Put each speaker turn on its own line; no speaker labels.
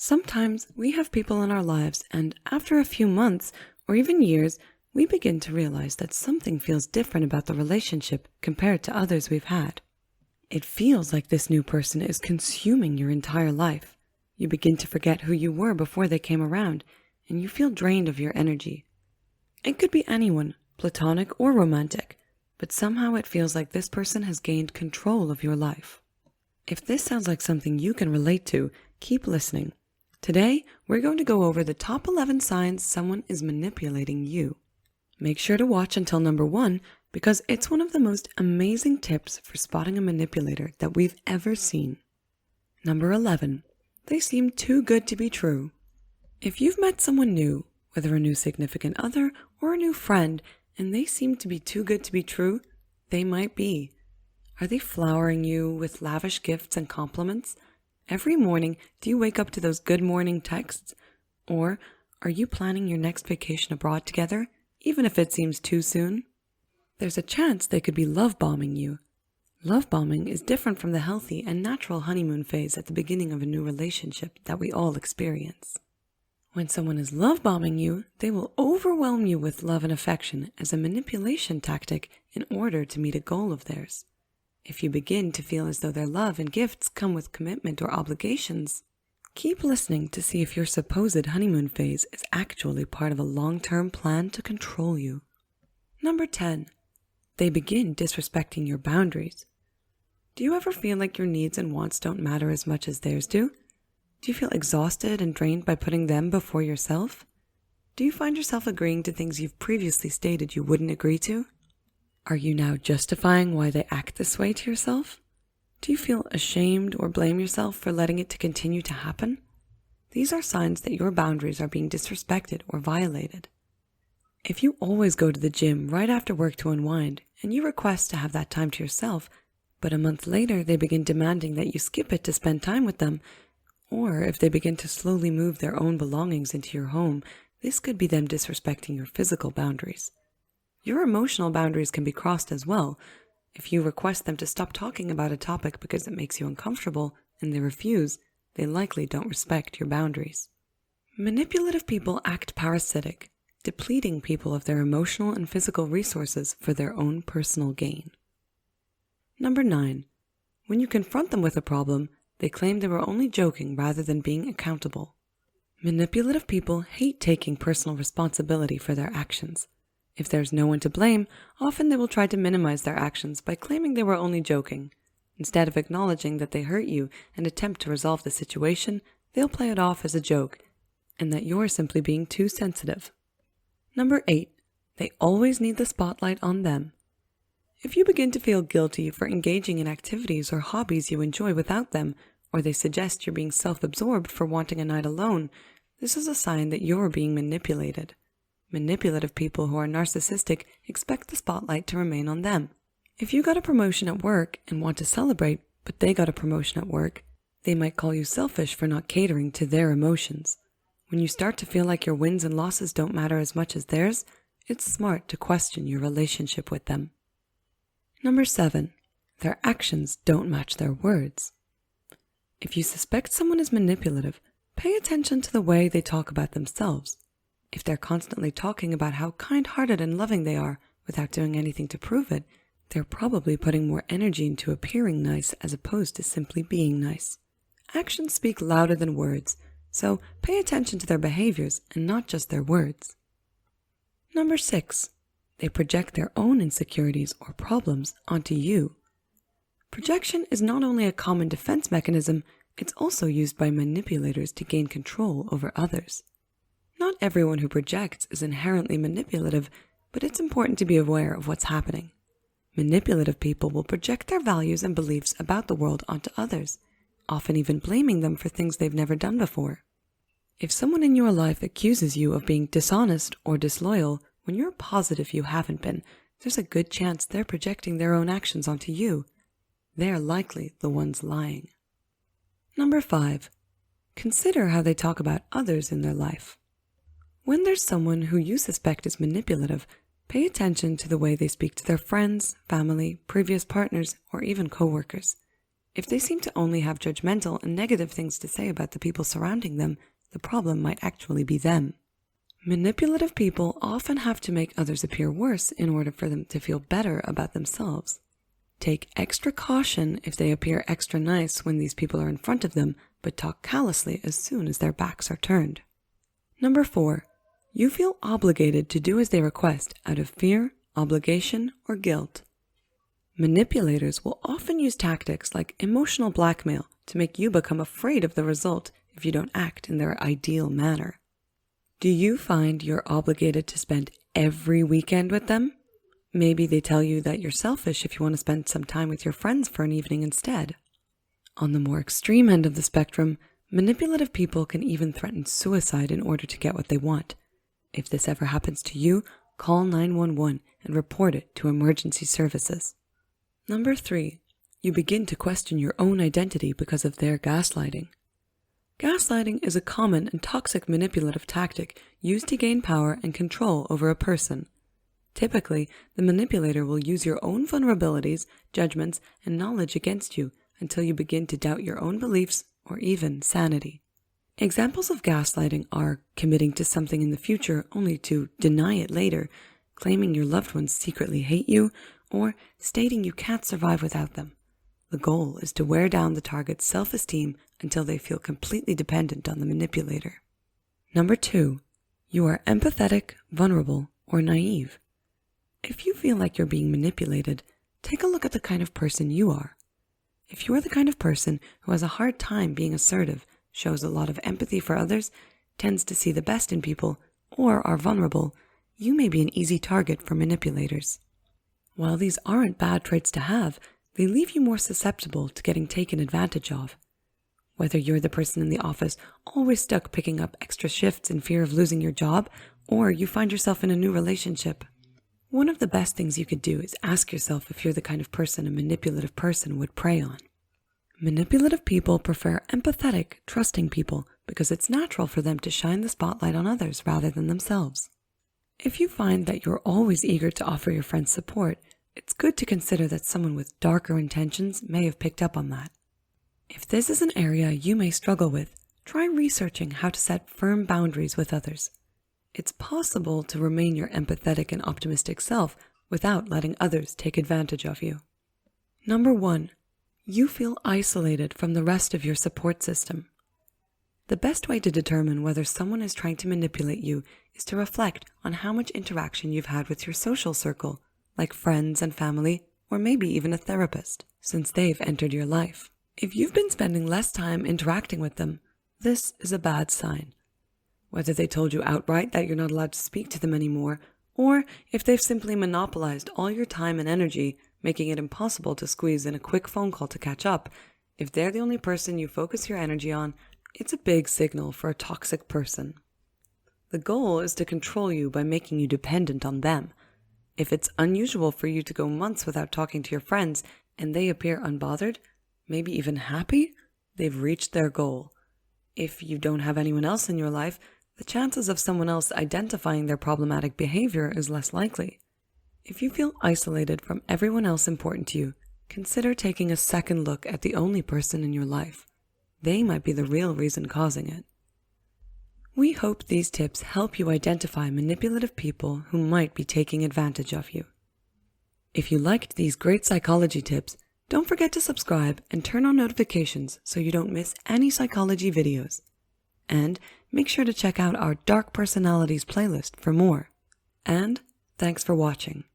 Sometimes we have people in our lives, and after a few months or even years, we begin to realize that something feels different about the relationship compared to others we've had. It feels like this new person is consuming your entire life. You begin to forget who you were before they came around, and you feel drained of your energy. It could be anyone, platonic or romantic, but somehow it feels like this person has gained control of your life. If this sounds like something you can relate to, keep listening. Today, we're going to go over the top 11 signs someone is manipulating you. Make sure to watch until number 1 because it's one of the most amazing tips for spotting a manipulator that we've ever seen. Number 11, they seem too good to be true. If you've met someone new, whether a new significant other or a new friend, and they seem to be too good to be true, they might be. Are they flowering you with lavish gifts and compliments? Every morning, do you wake up to those good morning texts? Or are you planning your next vacation abroad together, even if it seems too soon? There's a chance they could be love bombing you. Love bombing is different from the healthy and natural honeymoon phase at the beginning of a new relationship that we all experience. When someone is love bombing you, they will overwhelm you with love and affection as a manipulation tactic in order to meet a goal of theirs. If you begin to feel as though their love and gifts come with commitment or obligations, keep listening to see if your supposed honeymoon phase is actually part of a long-term plan to control you. Number 10, they begin disrespecting your boundaries. Do you ever feel like your needs and wants don't matter as much as theirs do? Do you feel exhausted and drained by putting them before yourself? Do you find yourself agreeing to things you've previously stated you wouldn't agree to? Are you now justifying why they act this way to yourself? Do you feel ashamed or blame yourself for letting it to continue to happen? These are signs that your boundaries are being disrespected or violated. If you always go to the gym right after work to unwind and you request to have that time to yourself, but a month later they begin demanding that you skip it to spend time with them, or if they begin to slowly move their own belongings into your home, this could be them disrespecting your physical boundaries. Your emotional boundaries can be crossed as well. If you request them to stop talking about a topic because it makes you uncomfortable and they refuse, they likely don't respect your boundaries. Manipulative people act parasitic, depleting people of their emotional and physical resources for their own personal gain. Number 9, when you confront them with a problem, they claim they were only joking rather than being accountable. Manipulative people hate taking personal responsibility for their actions. If there's no one to blame, often they will try to minimize their actions by claiming they were only joking. Instead of acknowledging that they hurt you and attempt to resolve the situation, they'll play it off as a joke, and that you're simply being too sensitive. Number 8, they always need the spotlight on them. If you begin to feel guilty for engaging in activities or hobbies you enjoy without them, or they suggest you're being self-absorbed for wanting a night alone, this is a sign that you're being manipulated. Manipulative people who are narcissistic expect the spotlight to remain on them. If you got a promotion at work and want to celebrate, but they got a promotion at work, they might call you selfish for not catering to their emotions. When you start to feel like your wins and losses don't matter as much as theirs, it's smart to question your relationship with them. Number 7, their actions don't match their words. If you suspect someone is manipulative, pay attention to the way they talk about themselves. If they're constantly talking about how kind-hearted and loving they are without doing anything to prove it, they're probably putting more energy into appearing nice as opposed to simply being nice. Actions speak louder than words, so pay attention to their behaviors and not just their words. Number 6, they project their own insecurities or problems onto you. Projection is not only a common defense mechanism, it's also used by manipulators to gain control over others. Not everyone who projects is inherently manipulative, but it's important to be aware of what's happening. Manipulative people will project their values and beliefs about the world onto others, often even blaming them for things they've never done before. If someone in your life accuses you of being dishonest or disloyal when you're positive you haven't been, there's a good chance they're projecting their own actions onto you. They're likely the ones lying. Number 5, consider how they talk about others in their life. When there's someone who you suspect is manipulative, pay attention to the way they speak to their friends, family, previous partners, or even coworkers. If they seem to only have judgmental and negative things to say about the people surrounding them, the problem might actually be them. Manipulative people often have to make others appear worse in order for them to feel better about themselves. Take extra caution if they appear extra nice when these people are in front of them, but talk callously as soon as their backs are turned. Number 4, you feel obligated to do as they request out of fear, obligation, or guilt. Manipulators will often use tactics like emotional blackmail to make you become afraid of the result if you don't act in their ideal manner. Do you find you're obligated to spend every weekend with them? Maybe they tell you that you're selfish if you want to spend some time with your friends for an evening instead. On the more extreme end of the spectrum, manipulative people can even threaten suicide in order to get what they want. If this ever happens to you, call 911 and report it to emergency services. Number 3, you begin to question your own identity because of their gaslighting. Gaslighting is a common and toxic manipulative tactic used to gain power and control over a person. Typically, the manipulator will use your own vulnerabilities, judgments, and knowledge against you until you begin to doubt your own beliefs or even sanity. Examples of gaslighting are committing to something in the future only to deny it later, claiming your loved ones secretly hate you, or stating you can't survive without them. The goal is to wear down the target's self-esteem until they feel completely dependent on the manipulator. Number 2, you are empathetic, vulnerable, or naive. If you feel like you're being manipulated, take a look at the kind of person you are. If you are the kind of person who has a hard time being assertive, shows a lot of empathy for others, tends to see the best in people, or are vulnerable, you may be an easy target for manipulators. While these aren't bad traits to have, they leave you more susceptible to getting taken advantage of. Whether you're the person in the office always stuck picking up extra shifts in fear of losing your job, or you find yourself in a new relationship, one of the best things you could do is ask yourself if you're the kind of person a manipulative person would prey on. Manipulative people prefer empathetic, trusting people because it's natural for them to shine the spotlight on others rather than themselves. If you find that you're always eager to offer your friends support, it's good to consider that someone with darker intentions may have picked up on that. If this is an area you may struggle with, try researching how to set firm boundaries with others. It's possible to remain your empathetic and optimistic self without letting others take advantage of you. Number 1, you feel isolated from the rest of your support system. The best way to determine whether someone is trying to manipulate you is to reflect on how much interaction you've had with your social circle, like friends and family, or maybe even a therapist, since they've entered your life. If you've been spending less time interacting with them, this is a bad sign. Whether they told you outright that you're not allowed to speak to them anymore, or if they've simply monopolized all your time and energy, making it impossible to squeeze in a quick phone call to catch up, if they're the only person you focus your energy on, it's a big signal for a toxic person. The goal is to control you by making you dependent on them. If it's unusual for you to go months without talking to your friends and they appear unbothered, maybe even happy, they've reached their goal. If you don't have anyone else in your life, the chances of someone else identifying their problematic behavior is less likely. If you feel isolated from everyone else important to you, consider taking a second look at the only person in your life. They might be the real reason causing it. We hope these tips help you identify manipulative people who might be taking advantage of you. If you liked these great psychology tips, don't forget to subscribe and turn on notifications so you don't miss any psychology videos. And make sure to check out our Dark Personalities playlist for more. And thanks for watching.